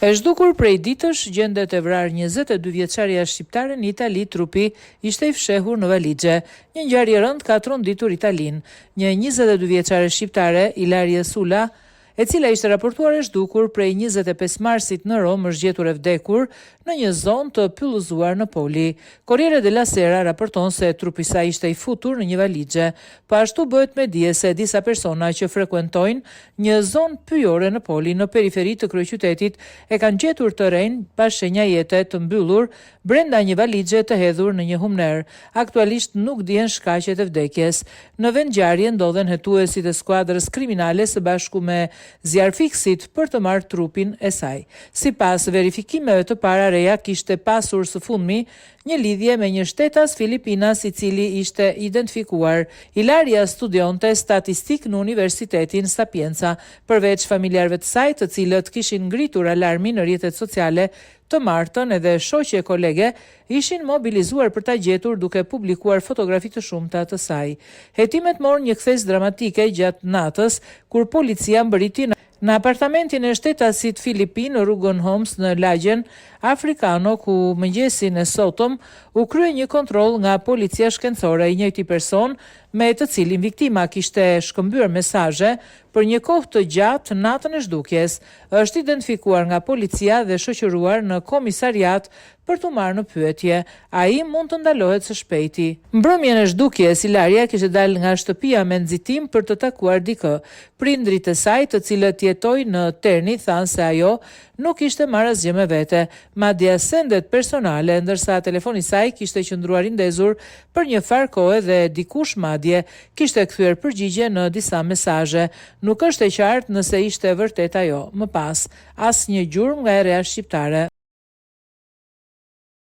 E zhdukur prej ditësh, gjendet e vrarë 22 vjeçaria shqiptare në Itali, trupi ishte i fshehur në valixhe. Një ngjarje rënd ka tronditur Italinë. Një 22 vjeçare shqiptare, Ilaria Sula, e cila ishte raportuar e zhdukur prej 25 marsit në Rom, është gjetur e vdekur në një zonë të pyllëzuar në Poli. Corriere della Sera raporton se trupi i saj ishte i futur në një valixhe. Po ashtu bëhet me dije se disa persona që frekuentojnë një zonë pyjore në Poli në periferi të kryeqytetit e kanë gjetur të rejnë pas shenja jete të mbyllur brenda një valixhe të hedhur në një humner. Aktualisht nuk dihen shkaqet e vdekjes. Në vend ngjarje ndodhen hetuesit e skuadrës kriminale së bashku me zjarfiksit për të marrë trupin e saj. Sipas verifikimeve të para, reja kishte pasur së fundmi një lidhje me një shtetas Filipinas i cili ishte identifikuar. Ilaria studionte statistik në Universitetin Sapienza. Përveç familjarëve të saj, të cilët kishin ngritur alarmin në rrjetet sociale, të martën edhe shoqe kolege ishin mobilizuar për ta gjetur duke publikuar fotografi të shumta të saj. Hetimet morën një kthes dramatike gjatë natës kur policia mbërriti në apartamentin e shtetasit filipin në rrugën Homs në lagjen Africano, ku mëngjesin e sotëm u krye një kontroll nga policia shkencore. I njëjti person me të cilin viktima kishte shkëmbyer mesazhe për një kohë të gjatë natën e zhdukjes, është identifikuar nga policia dhe shoqëruar në komisariat për të marrë në pyetje. Ai mund të ndalohet së shpejti. Mbrëmjen e zhdukjes, Ilaria kishte dalë nga shtëpia me nxitim për të takuar dikë. Prindrit e saj, të cilët jetojnë në Terni, thanë se ajo nuk ishte marrë asgjë me vete, madje sendet personale, ndërsa telefoni i saj kishte qëndruar i ndezur për një farë kohe dhe dikush madje kishte kthyer përgjigje në disa mesazhe. Nuk është e qartë nëse ishte vërtet ajo. Më pas, asnjë gjurmë nga erëja shqiptare.